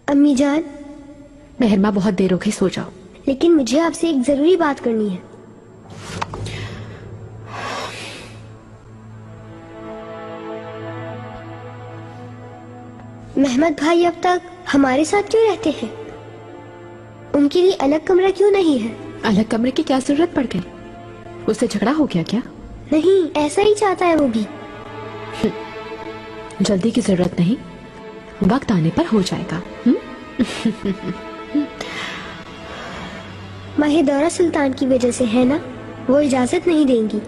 अम्मी जान। मेहरमा, बहुत देर हो गई, सो जाओ। लेकिन मुझे आपसे एक जरूरी बात करनी है। महमद भाई अब तक हमारे साथ क्यों रहते हैं? उनके लिए अलग कमरा क्यों नहीं है? अलग कमरे की क्या जरूरत पड़ गई? उससे झगड़ा हो गया क्या? नहीं, ऐसा ही चाहता है वो भी। जल्दी की जरूरत नहीं, वक्त आने पर हो जाएगा। माहिदौरा सुल्तान की वजह से है ना, वो इजाजत नहीं देंगी।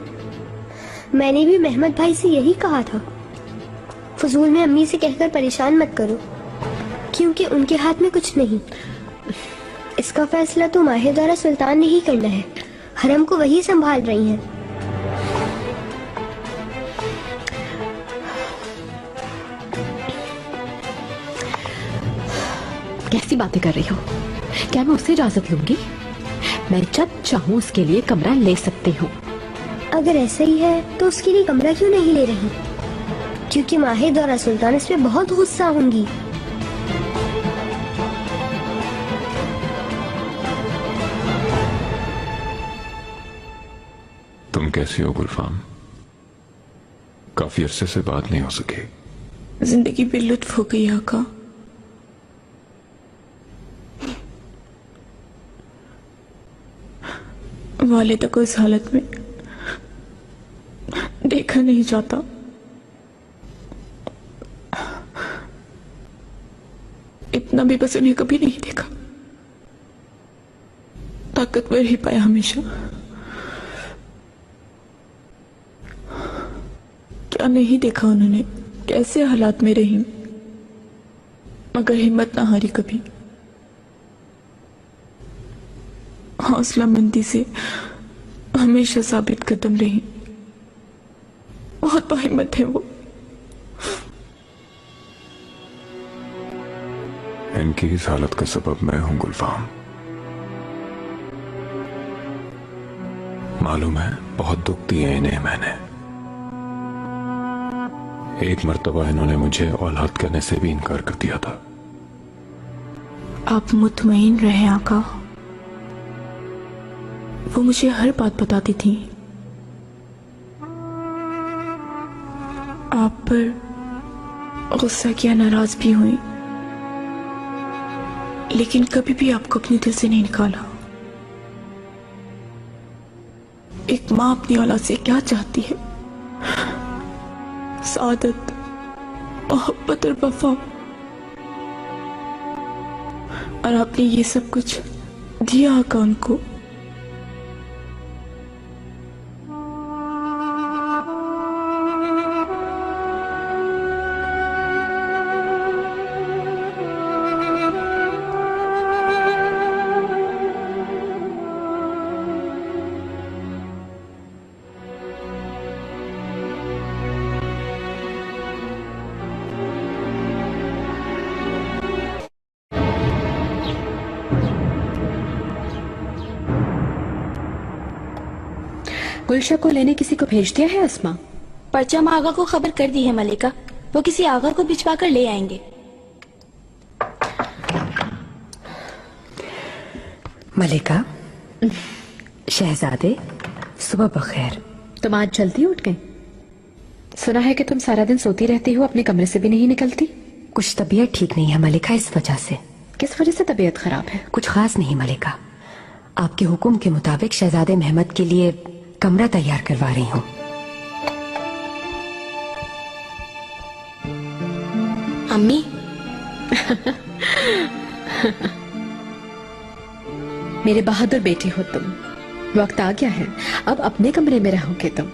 मैंने भी महमद भाई से यही कहा था, फजूल में अम्मी से कहकर परेशान मत करो, क्योंकि उनके हाथ में कुछ नहीं। इसका फैसला तो माहिदौरा सुल्तान ने ही करना है। हरम को वही संभाल रही हैं। कैसी बातें कर रही हो? क्या मैं उससे इजाजत लूंगी? मैं जब चाहूँ उसके लिए कमरा ले सकती हूँ। अगर ऐसा ही है तो उसके लिए कमरा क्यों नहीं ले रही? क्योंकि माहिदौरा सुल्तान इस पे बहुत गुस्सा होंगी। तुम कैसी हो गुलफाम? काफी अरसे से बात नहीं हो सकी। जिंदगी बेलुत्फ हो गई आका। वालिदा को इस हालत में देखा नहीं जाता। इतना भी बस उन्हें कभी नहीं देखा। ताकतवर ही पाया हमेशा। क्या नहीं देखा उन्होंने, कैसे हालात में रही, मगर हिम्मत ना हारी कभी। हौसला मंदी से हमेशा साबित कदम रही। बहुत बाहिम्मत है वो। इनकी इस हालत का सबब मैं हूं गुलफाम। मालूम है, बहुत दुख दिए इन्हें मैंने। एक मर्तबा इन्होंने मुझे औलाद करने से भी इनकार कर दिया था। आप मुतमईन रहे आका। वो मुझे हर बात बताती थी। आप पर गुस्सा किया, नाराज भी हुई, लेकिन कभी भी आपको अपने दिल से नहीं निकाला। एक माँ अपनी औलाद से क्या चाहती है? सादत, मोहब्बत और वफा। और आपने ये सब कुछ दिया आका उनको। गुलशा को लेने किसी को भेज दिया है अस्मा? परचम आगा को खबर कर दी है मलिका। वो किसी आगा को भिजवा कर ले आएंगे। मलिका, शहजादे, सुबह बखैर। तुम आज जल्दी उठ गई? सुना है कि तुम सारा दिन सोती रहती हो, अपने कमरे से भी नहीं निकलती। कुछ तबीयत ठीक नहीं है मलिका, इस वजह से। किस वजह से तबीयत खराब है? कुछ खास नहीं मलिका। आपके हुक्म के मुताबिक शहजादे महमद के लिए कमरा तैयार करवा रही हूँ। अम्मी मेरे बहादुर बेटी हो तुम। वक्त आ गया है, अब अपने कमरे में रहोगे तुम।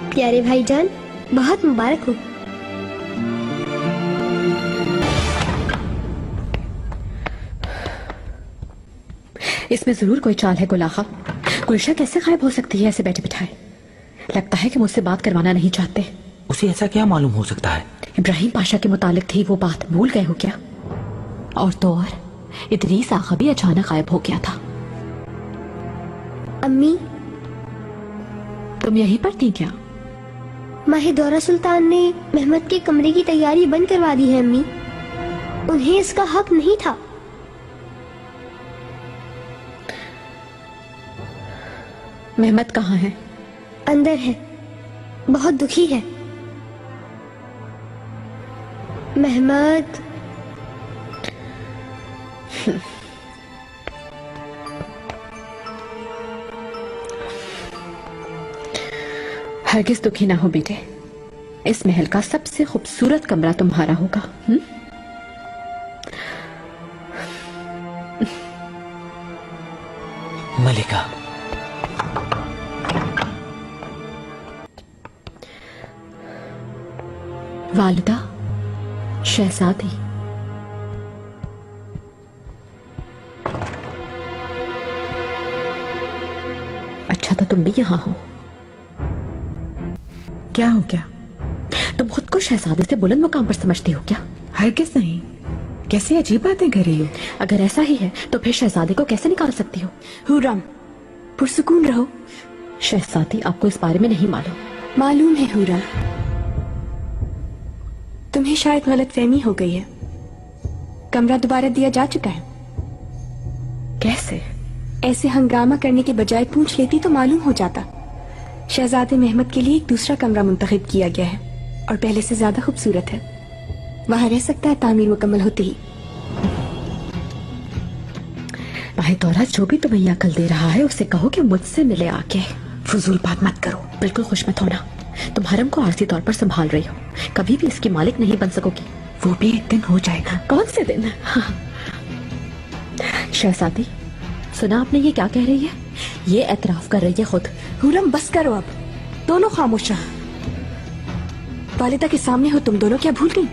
प्यारे भाईजान, बहुत मुबारक हो। इसमें जरूर कोई चाल है गुलाहा। गुलशा कैसे गायब हो सकती है ऐसे बैठे बिठाए? लगता है कि मुझसे बात करवाना नहीं चाहते। उसे ऐसा क्या मालूम हो सकता है? इब्राहिम पाशा के मुतालिक थी वो बात, भूल गए हो क्या? और तो और इदरीस आगा भी अचानक गायब हो गया था। अम्मी, तुम यहीं पर थी क्या? माहे दौरा सुल्तान ने मेहमद के कमरे की तैयारी बंद करवा दी है अम्मी। उन्हें इसका हक नहीं था। मेहमद कहाँ है? अंदर है, बहुत दुखी है। मेहमद हरगिज दुखी ना हो बेटे, इस महल का सबसे खूबसूरत कमरा तुम्हारा होगा। मलिका, वालिदा, शहजादी। अच्छा तो तुम भी यहाँ हो। क्या हो गया? तुम खुद को शहजादे से बुलंद मुकाम पर समझती हो क्या? हरगिज नहीं। कैसी अजीब बातें कर रही हो? अगर ऐसा ही है तो फिर शहजादे को कैसे निकाल सकती हो? हुर्रम, पुरसुकून रहो। शहजादी, आपको इस बारे में नहीं मालूम। मालूम है हुर्रम, तुम्हें शायद गलतफहमी हो गई है। कमरा दोबारा दिया जा चुका है। कैसे? ऐसे हंगामा करने के बजाय पूछ लेती तो मालूम हो जाता। शहजादे मेहमद के लिए एक दूसरा कमरा मुंतखब किया गया है और पहले से ज्यादा खूबसूरत है। वहां रह सकता है तामीर मुकम्मल होते ही। माहे दौरा जो भी तुम्हें ये अकल दे रहा है उसे कहो कि मुझसे मिले आके। फजूल बात मत करो। बिल्कुल खुश मत होना। तुम हरम को आरसी तौर पर संभाल रही हो, कभी भी इसकी मालिक नहीं बन सकोगी। वो भी एक दिन हो जाएगा। कौन से दिन? हाँ। शहजादी, सुना आपने ये क्या कह रही है? ये एतराफ कर रही है खुद। हुर्रम बस करो अब, दोनों खामोश रहो। वालिदा के सामने हो तुम दोनों, क्या भूल गई?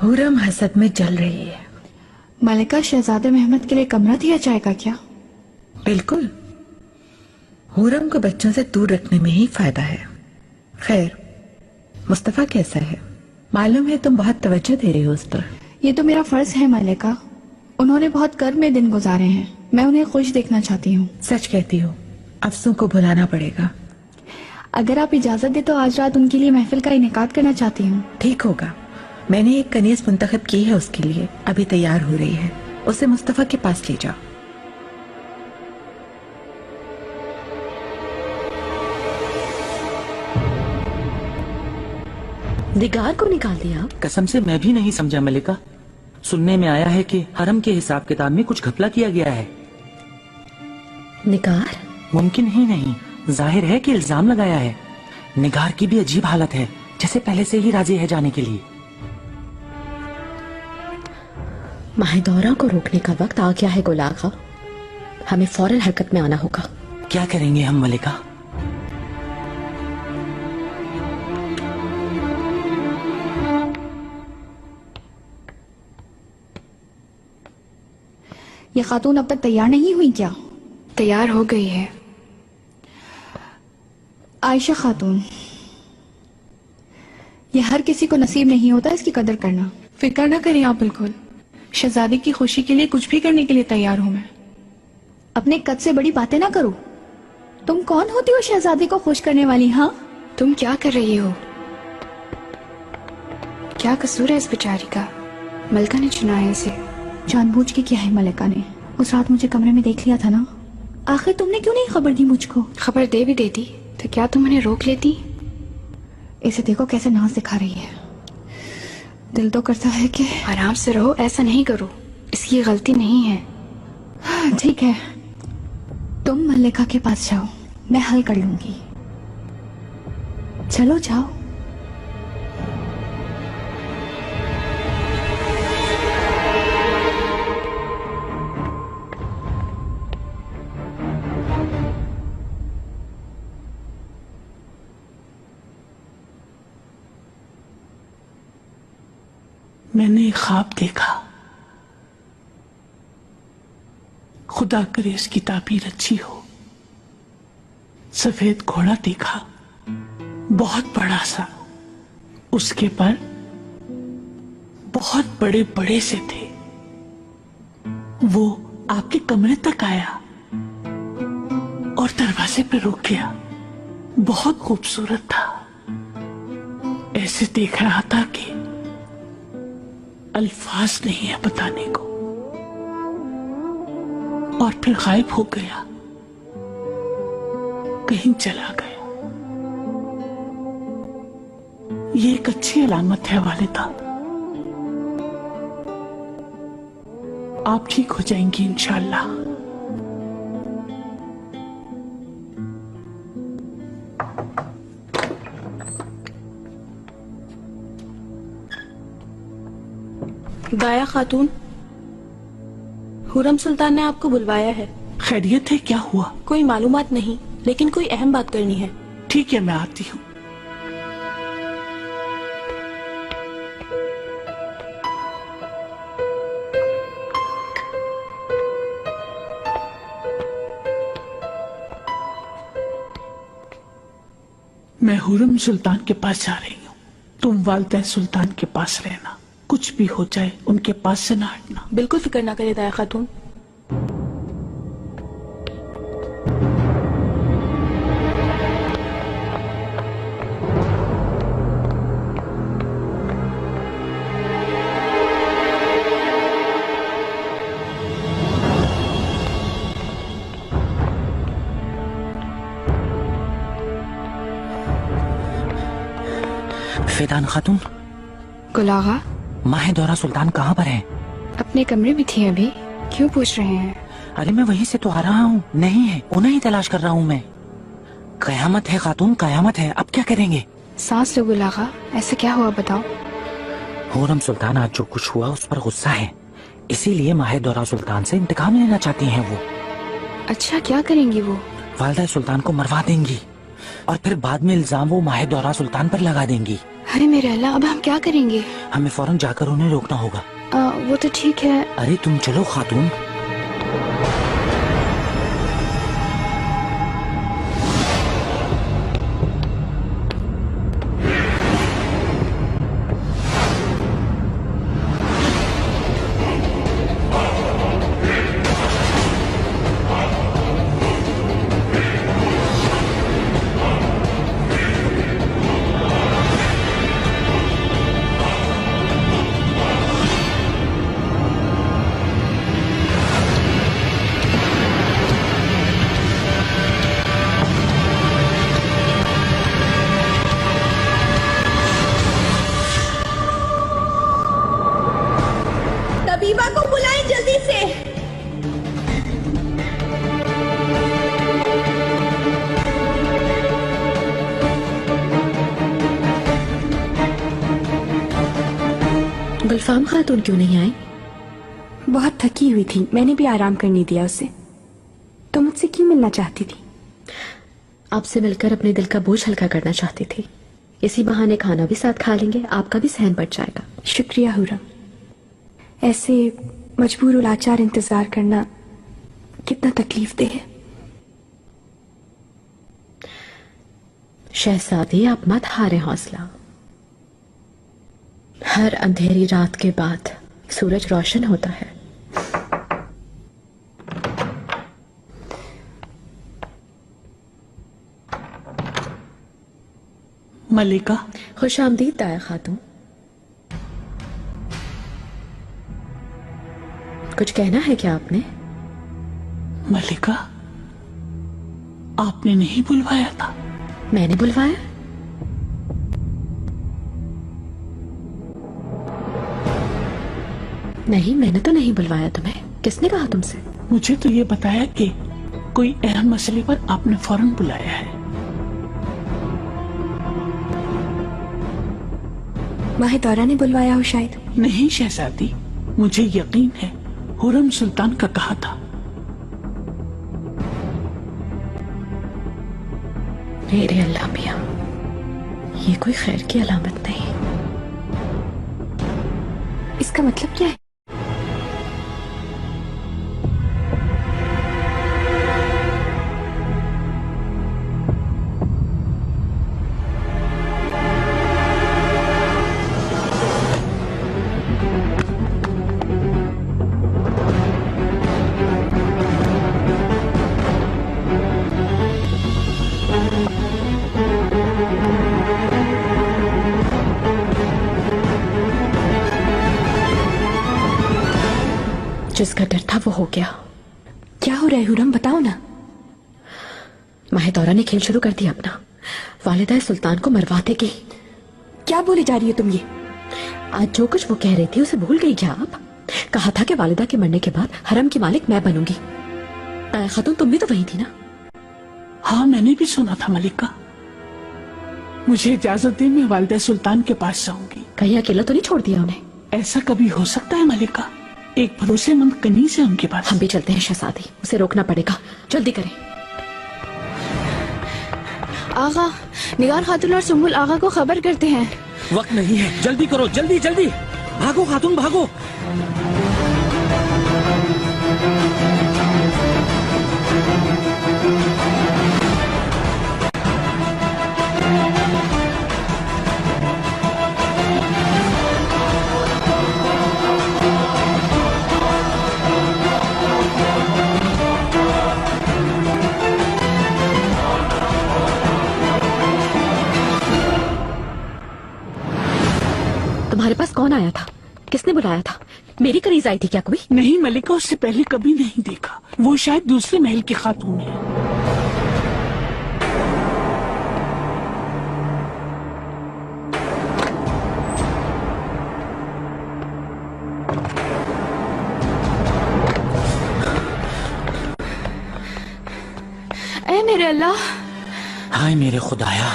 हुर्रम हसद में जल रही है। मलिका, शहजादे मेहमद के लिए कमरा दिया जाएगा क्या? बिल्कुल। हुर्रम को बच्चों से दूर रखने में ही फायदा है। खैर, मुस्तफा कैसा है? मालूम है तुम बहुत तवज्जो दे रही हो उस पर। ये तो मेरा फर्ज है मलिका। उन्होंने बहुत कर्ब में दिन गुजारे हैं, मैं उन्हें खुश देखना चाहती हूँ। सच कहती हो, अफसों को भुलाना पड़ेगा। अगर आप इजाजत दे तो आज रात उनके लिए महफिल का इनेकाद करना चाहती हूँ। ठीक होगा। मैंने एक कनीज मुंतखब की है उसके लिए, अभी तैयार हो रही है। उसे मुस्तफा के पास ले जाओ। निगार को निकाल दिया? कसम से मैं भी नहीं समझा मलिका। सुनने में आया है कि हरम के हिसाब किताब में कुछ घपला किया गया है। निगार? मुमकिन ही नहीं, जाहिर है कि इल्जाम लगाया है। निगार की भी अजीब हालत है, जैसे पहले से ही राजी है जाने के लिए। माहे दौरा को रोकने का वक्त आ गया है गुलागा। हमें फौरन हरकत में आना होगा। क्या करेंगे हम मलिका? ये खातून अब तक तैयार नहीं हुई क्या? तैयार हो गई है। आयशा खातून, ये हर किसी को नसीब नहीं होता इसकी कदर करना। फिक्र ना करें आप, बिल्कुल शहजादी की खुशी के लिए कुछ भी करने के लिए तैयार हूँ मैं। अपने कद से बड़ी बातें ना करो। तुम कौन होती हो शहजादी को खुश करने वाली? हाँ, तुम क्या कर रही हो? क्या कसूर है इस बेचारी का? मलिका ने चुना है इसे। जानबूझ के किया है मलिका ने। उस रात मुझे कमरे में देख लिया था ना। आखिर तुमने क्यों नहीं खबर दी मुझको? खबर दे भी देती तो क्या तुम उन्हें रोक लेती? इसे देखो कैसे नाज दिखा रही है। दिल तो करता है कि आराम से रहो, ऐसा नहीं करो, इसकी गलती नहीं है। ठीक है, तुम मलिका के पास जाओ, मैं हल कर लूंगी। चलो जाओ। मैंने एक ख्वाब देखा। खुदा करे इसकी ताबीर अच्छी हो। सफेद घोड़ा देखा, बहुत बड़ा सा। उसके पर बहुत बड़े बड़े से थे। वो आपके कमरे तक आया और दरवाजे पे रुक गया। बहुत खूबसूरत था, ऐसे देख रहा था कि अल्फाज नहीं है बताने को, और फिर गायब हो गया, कहीं चला गया। ये एक अच्छी अलामत है वालिदा। आप ठीक हो जाएंगी इंशाअल्लाह। दाया खातून, हुरम सुल्तान ने आपको बुलवाया है। खैरियत है? क्या हुआ? कोई मालूमात नहीं, लेकिन कोई अहम बात करनी है। ठीक है, मैं आती हूँ। मैं हुरम सुल्तान के पास जा रही हूँ। तुम वालिदा सुल्तान के पास रहना, कुछ भी हो जाए उनके पास से ना हटना। बिल्कुल फिक्र ना करे दाया खातून। फेदान खातून, गुलागा, माह दौरा सुल्तान कहाँ पर है? अपने कमरे में थी अभी, क्यों पूछ रहे हैं? अरे मैं वहीं से तो आ रहा हूँ, नहीं है, उन्हें ही तलाश कर रहा हूँ मैं। कयामत है खातून, कयामत है, अब क्या करेंगे? सांस लो गुलागा, ऐसा क्या हुआ बताओ। हुरम सुल्तान आज जो कुछ हुआ उस पर गुस्सा है, इसीलिए माह दौरा सुल्तान से इंतकाम लेना चाहती हैं वो। अच्छा, क्या करेंगी वो? वालिदा सुल्तान को मरवा देंगी और फिर बाद में इल्जाम वो माह दौरा सुल्तान पर लगा देंगी। अरे मेरे अल्लाह, अब हम क्या करेंगे? हमें फौरन जाकर उन्हें रोकना होगा। वो तो ठीक है। अरे तुम चलो खातून। तबीबा को बुलाएं जल्दी से। गुलफाम खातून क्यों नहीं आई? बहुत थकी हुई थी, मैंने भी आराम करने दिया उसे। तो मुझसे क्यों मिलना चाहती थी? आपसे मिलकर अपने दिल का बोझ हल्का करना चाहती थी। इसी बहाने खाना भी साथ खा लेंगे, आपका भी सहन बढ़ जाएगा। शुक्रिया हुरम। ऐसे मजबूर और लाचार इंतजार करना कितना तकलीफ देह है। शहजादी, आप मत हारे हौसला। हर अंधेरी रात के बाद सूरज रोशन होता है। मलिका। खुश आमदीद दाया खातून। कुछ कहना है क्या आपने? मलिका, आपने नहीं बुलवाया था? मैंने बुलवाया? नहीं, मैंने तो नहीं बुलवाया तुम्हें। किसने कहा तुमसे? मुझे तो ये बताया कि कोई अहम मसले पर आपने फौरन बुलाया है। माह दौरा ने बुलवाया हो शायद। नहीं शहजादी, मुझे यकीन है हुरम सुल्तान का कहा था। मेरे अल्लाह मियां, ये कोई खैर की अलामत नहीं। इसका मतलब क्या है? हो गया। क्या हो रहा है हुरम, बताओ ना। माहिदौरा ने खेल शुरू कर दिया अपना। वालिदा सुल्तान को मरवा देगी। क्या बोले जा रही हो तुम ये? आज जो कुछ वो कह रही थी उसे भूल गई क्या आप? कहा था कि वालिदा के मरने के बाद हरम की मालिक मैं बनूंगी। खातून तुम भी तो वही थी ना? हाँ, मैंने भी सुना था मलिका। मुझे इजाजत दे, मैं वालिदा सुल्तान के पास जाऊंगी। कहीं अकेला तो नहीं छोड़ दिया उन्हें? ऐसा कभी हो सकता है मलिका? एक भरोसेमंद कनीज है उनके पास। हम भी चलते हैं शहजादी, उसे रोकना पड़ेगा। जल्दी करें। आगा, निगार खातून और सुम्बुल आगा को खबर करते हैं। वक्त नहीं है, जल्दी करो, जल्दी जल्दी भागो खातून भागो। तुम्हारे पास कौन आया था? किसने बुलाया था? मेरी कनीज आई थी क्या कोई? नहीं मलिका, उससे पहले कभी नहीं देखा। वो शायद दूसरे महल की खातून है। ऐ मेरे अल्लाह। हाय मेरे खुदाया,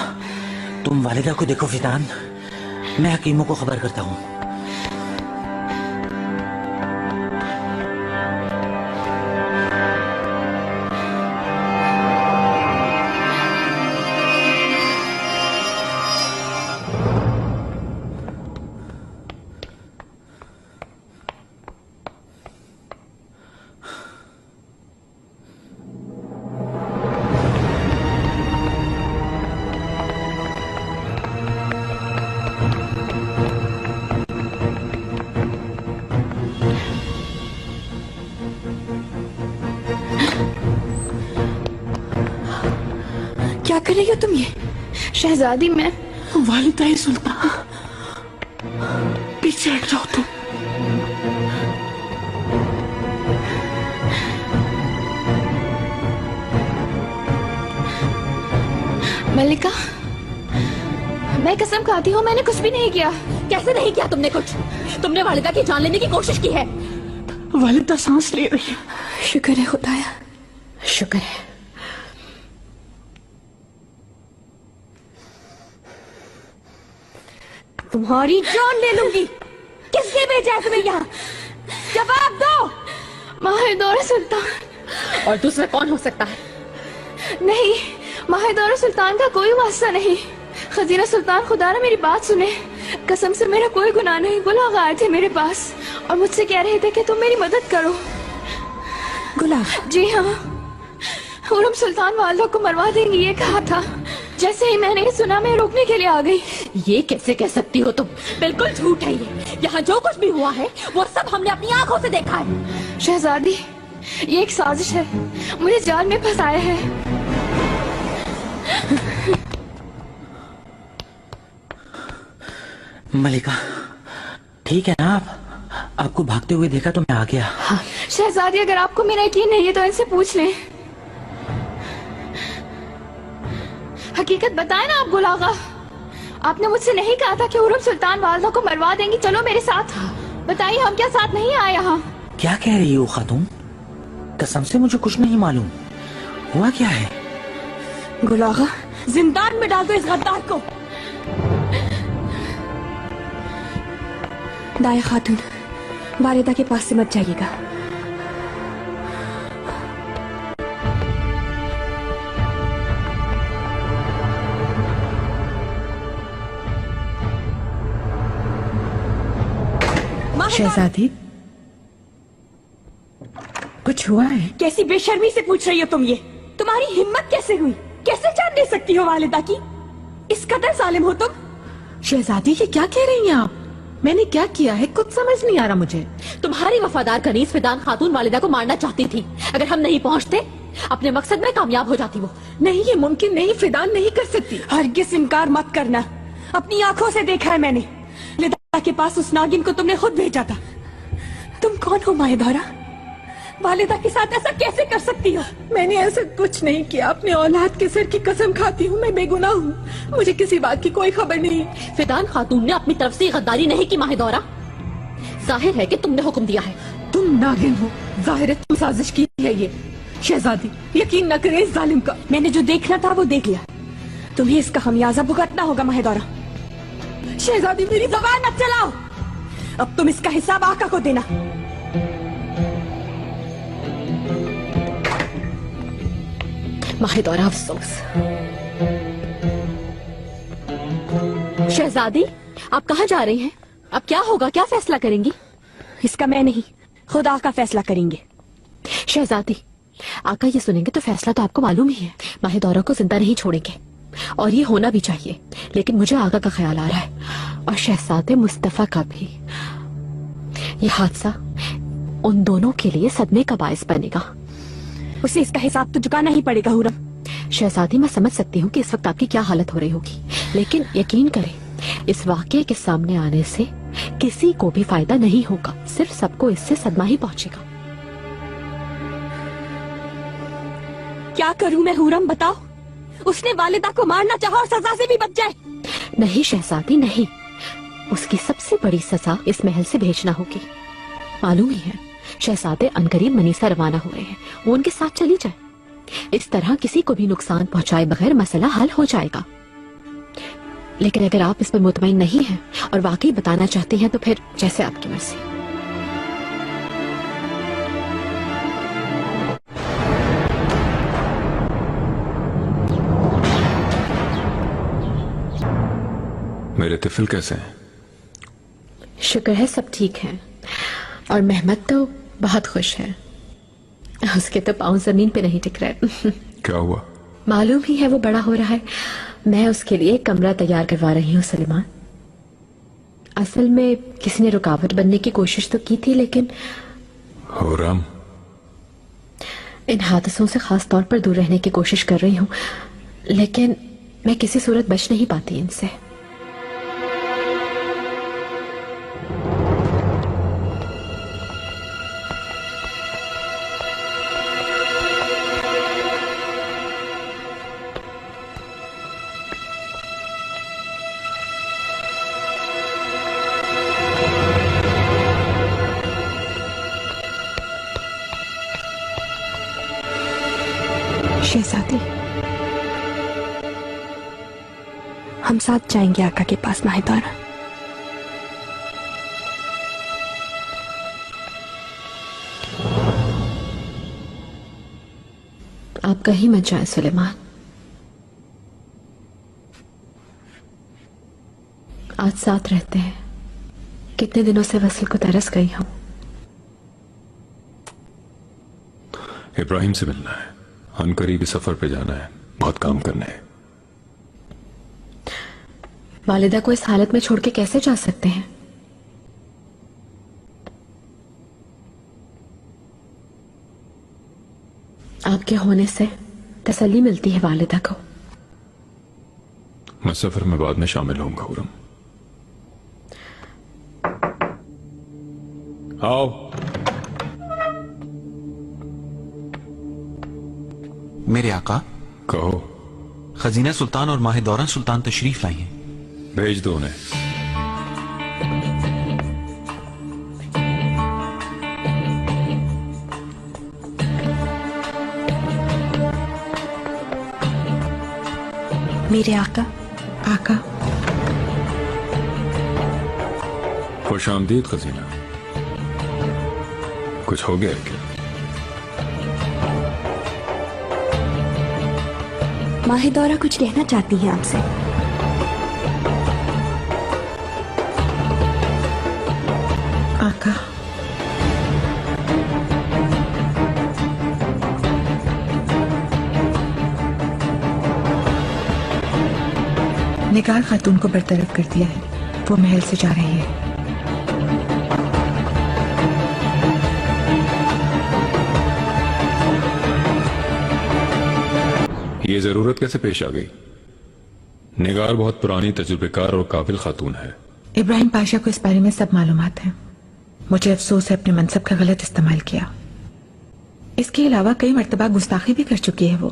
तुम वालिदा को देखो फिदान, मैं हकीमों को खबर करता हूँ। क्या कर रही हो तुम ये? शहजादी मैं। वालिदा सुल्तान, पीछे हट जाओ तुम। मलिका, मैं कसम खाती हूँ मैंने कुछ भी नहीं किया। कैसे नहीं किया तुमने कुछ? तुमने वालिदा की जान लेने की कोशिश की है। वालिदा सांस ले रही है। शुक्र है खुदाया, शुक्र है। तुम्हारी जान ले लूंगी। किसने भेजा है तुम्हें यहाँ? जवाब दो। माहिदौरा सुल्तान। और दूसरा कौन हो सकता है? नहीं, माहिदौरा सुल्तान का कोई वास्ता नहीं। खजीना सुल्तान, खुदा ना मेरी बात सुने, कसम से मेरा कोई गुनाह नहीं। गुलाग आए थे मेरे पास और मुझसे कह रहे थे कि तुम मेरी मदद करो। गुलाग? जी हाँ, हुरम सुल्तान वालिदा को मरवा देंगी ये कहा था। जैसे ही मैंने ये सुना मैं रोकने के लिए आ गई। ये कैसे कह सकती हो तुम? बिल्कुल झूठ है ये। यहाँ जो कुछ भी हुआ है वो सब हमने अपनी आंखों से देखा है। शहजादी, ये एक साजिश है, मुझे जाल में फंसाया है। मलिका ठीक है ना? आपको भागते हुए देखा तो मैं आ गया। हाँ। शहजादी, अगर आपको मेरा यकीन नहीं है तो इनसे पूछ लें। हकीकत बताएं ना आप गुलागा। आपने मुझसे नहीं कहा था कि हुरम सुल्तान वालिदा को मरवा देंगी? चलो मेरे साथ। बताइए, हम क्या साथ नहीं आए यहाँ? क्या कह रही हो खातून? कसम से मुझे कुछ नहीं मालूम। हुआ क्या है? गुलागा, जिंदान में डाल दो इस गद्दार को। दाया खातून, वालिदा के पास से मत जाइएगा। शहजादी, कुछ हुआ है? कैसी बेशर्मी से पूछ रही हो तुम ये? तुम्हारी हिम्मत कैसे हुई? कैसे जान दे सकती हो वालिदा की? इस कदर जालिम हो तुम? शहजादी, ये क्या कह रही हैं आप? मैंने क्या किया है कुछ समझ नहीं आ रहा मुझे। तुम्हारी वफादार कनीज फिदान खातून वालिदा को मारना चाहती थी। अगर हम नहीं पहुंचते अपने मकसद में कामयाब हो जाती वो। नहीं, ये मुमकिन नहीं। फिदान नहीं कर सकती। हरगिज़ इनकार मत करना। अपनी आंखों से देखा है मैंने। वालिदा के पास उस नागिन को तुमने खुद भेजा था। तुम कौन हो माहिदौरा? वालिदा के साथ ऐसा कैसे कर सकती हो? मैंने ऐसा कुछ नहीं किया। अपने औलाद के सर की कसम खाती हूँ, मैं बेगुनाह हूँ। मुझे किसी बात की कोई खबर नहीं। फिदान खातून ने अपनी तरफ से गद्दारी नहीं की माहिदौरा। जाहिर है कि तुमने हुक्म दिया है। तुम नागिन हो, जाहिर है तुम साजिश की है ये। शहजादी, यकीन न करें इस जालिम का। मैंने जो देखना था वो देख लिया। तुम्हें इसका खमियाजा भुगतना होगा माहिदौरा। शहजादी मेरी जबान मत चलाओ। अब तुम इसका हिसाब आका को देना। माहिदौरा अफसोस। शहजादी, आप कहाँ जा रही हैं? अब क्या होगा, क्या फैसला करेंगी? इसका मैं नहीं, खुद आका फैसला करेंगे। शहजादी, आका ये सुनेंगे तो फैसला तो आपको मालूम ही है। माहिदौरा को जिंदा नहीं छोड़ेंगे और ये होना भी चाहिए। लेकिन मुझे आका का ख्याल आ रहा है और शहजादे मुस्तफा का भी। ये हादसा उन दोनों के लिए सदमे का बायस बनेगा। उसे इसका हिसाब तो चुकाना ही पड़ेगा हुरम। शहजादी, मैं समझ सकती हूँ कि इस वक्त आपकी क्या हालत हो रही होगी, लेकिन यकीन करें इस वाकये के सामने आने से किसी को भी फायदा नहीं होगा, सिर्फ सबको इससे सदमा ही पहुंचेगा। क्या करूं मैं हुरम, बताओ। उसने वालिदा को मारना चाहा और सजा से भी बच जाए। नहीं शहजादी नहीं, उसकी सबसे बड़ी सजा इस महल से भेजना होगी। मालूम ही है शहजादे अनकरीब मनीसा रवाना हुए हैं, वो उनके साथ चली जाए। इस तरह किसी को भी नुकसान पहुंचाए बगैर मसला हल हो जाएगा। लेकिन अगर आप इस पर मुतमईन नहीं हैं और वाकई बताना चाहती हैं तो फिर जैसे आपकी मर्जी। मेरे तिफिल कैसे हैं? शुक्र है सब ठीक है। और मेहमद तो बहुत खुश है। उसके तो पाँव जमीन पे नहीं टिक रहे। क्या हुआ? मालूम ही है वो बड़ा हो रहा है। मैं उसके लिए एक कमरा तैयार करवा रही हूँ सलीमान। असल में किसी ने रुकावट बनने की कोशिश तो की थी, लेकिन हुरम, इन हादसों से खास तौर पर दूर रहने की कोशिश कर रही हूँ, लेकिन मैं किसी सूरत बच नहीं पाती इनसे। शहजादी, हम साथ जाएंगे आका के पास माहिदौरा। आप कहीं मत जाएं सुलेमान। आज साथ रहते हैं। कितने दिनों से वसल को तरस गई हूं। इब्राहिम से मिलना है, अनकरीबी सफर पे जाना है, बहुत काम करना है। वालिदा को इस हालत में छोड़ के कैसे जा सकते हैं? आपके होने से तसल्ली मिलती है वालिदा को। मैं सफर में बाद में शामिल होऊंगा हुरम। आओ। मेरे आका। कहो। खजीना सुल्तान और माहिदौरा सुल्तान तशरीफ लाई हैं। भेज दो उन्हें। मेरे आका। आका। खुश आमदीद खजीना। कुछ हो गया क्या? माहिदौरा कुछ कहना चाहती हैं आपसे। आका। निगार खातून को बरतरफ कर दिया है, वो महल से जा रही है। ये जरूरत कैसे पेश आ गई? निगार बहुत पुरानी, तजुर्बेकार और काबिल खातून है। इब्राहिम पाशा को इस बारे में सब मालूमात है। मुझे अफसोस है अपने मनसब का गलत इस्तेमाल किया। इसके अलावा कई मर्तबा गुस्ताखी भी कर चुकी है वो।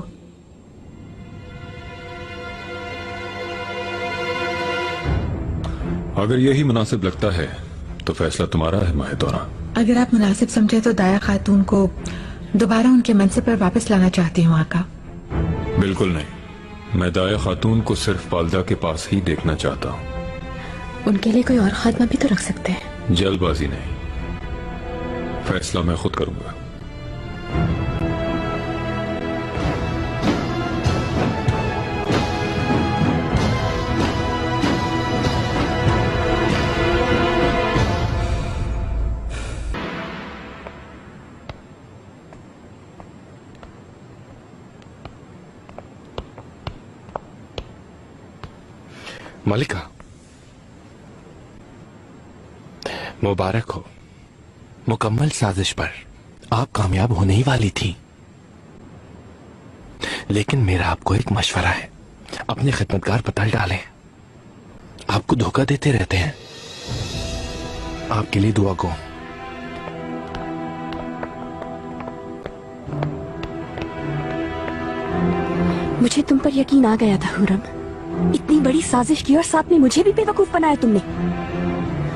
अगर यही मुनासिब लगता है तो फैसला तुम्हारा है माहिदौरा। अगर आप मुनासिब समझे तो दाया खातून को दोबारा उनके मनसब पर वापस लाना चाहती हूँ आका। बिल्कुल नहीं, मैं दाया खातून को सिर्फ वालिदा के पास ही देखना चाहता हूँ। उनके लिए कोई और खात्मा भी तो रख सकते हैं। जल्दबाजी नहीं, फैसला मैं खुद करूंगा। मलिका, मुबारक हो। मुकम्मल साजिश पर आप कामयाब होने ही वाली थी, लेकिन मेरा आपको एक मशवरा है, अपने खिदमतगार बदल डालें। आपको धोखा देते रहते हैं। आपके लिए दुआ को। मुझे तुम पर यकीन आ गया था हुरम। इतनी बड़ी साजिश की और साथ में मुझे भी बेवकूफ बनाया तुमने,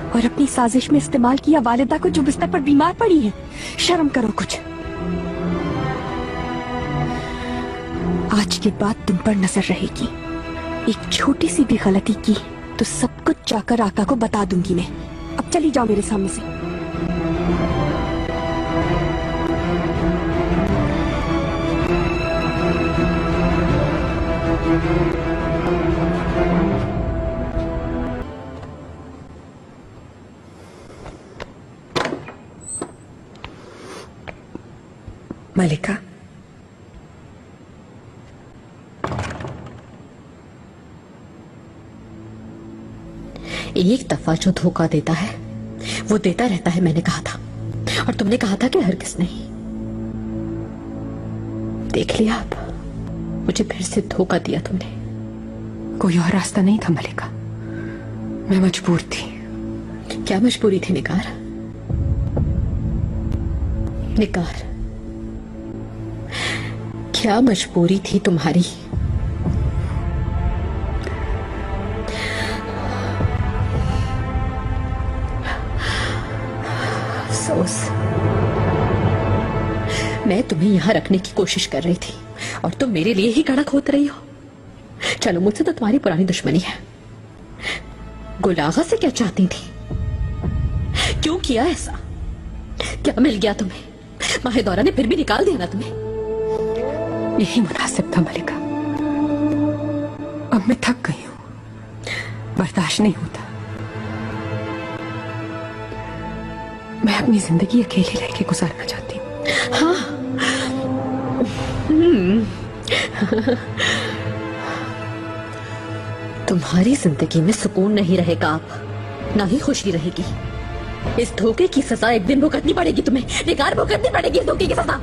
और अपनी साजिश में इस्तेमाल किया वालिदा को जो बिस्तर पर बीमार पड़ी है। शर्म करो कुछ। आज के बाद तुम पर नजर रहेगी। एक छोटी सी भी गलती की तो सब कुछ जाकर आका को बता दूंगी मैं। अब चली जाओ मेरे सामने से। मलिका, एक दफा जो धोखा देता है वो देता रहता है, मैंने कहा था। और तुमने कहा था कि हरगिज़ नहीं। देख लिया, आप मुझे फिर से धोखा दिया तुमने। कोई और रास्ता नहीं था मलिका, मैं मजबूर थी। क्या मजबूरी थी निगार? निगार, क्या मजबूरी थी तुम्हारी? अफसोस, मैं तुम्हें यहां रखने की कोशिश कर रही थी और तुम मेरे लिए ही कड़क होती रही हो। चलो, मुझसे तो तुम्हारी पुरानी दुश्मनी है। गुलागा से क्या चाहती थी? क्यों किया ऐसा? क्या मिल गया तुम्हें? माहिदौरा ने फिर भी निकाल दिया ना तुम्हें। यही मुनासिब था मलिका। अब मैं थक गई हूं, बर्दाश्त नहीं होता। मैं अपनी जिंदगी अकेली रह के गुजारना चाहती हूँ। हाँ। तुम्हारी जिंदगी में सुकून नहीं रहेगा, आप ना ही खुशी रहेगी। इस धोखे की सजा एक दिन भुगतनी पड़ेगी तुम्हें। निगार, भुगतनी पड़ेगी इस धोखे की सजा।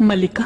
मलिका,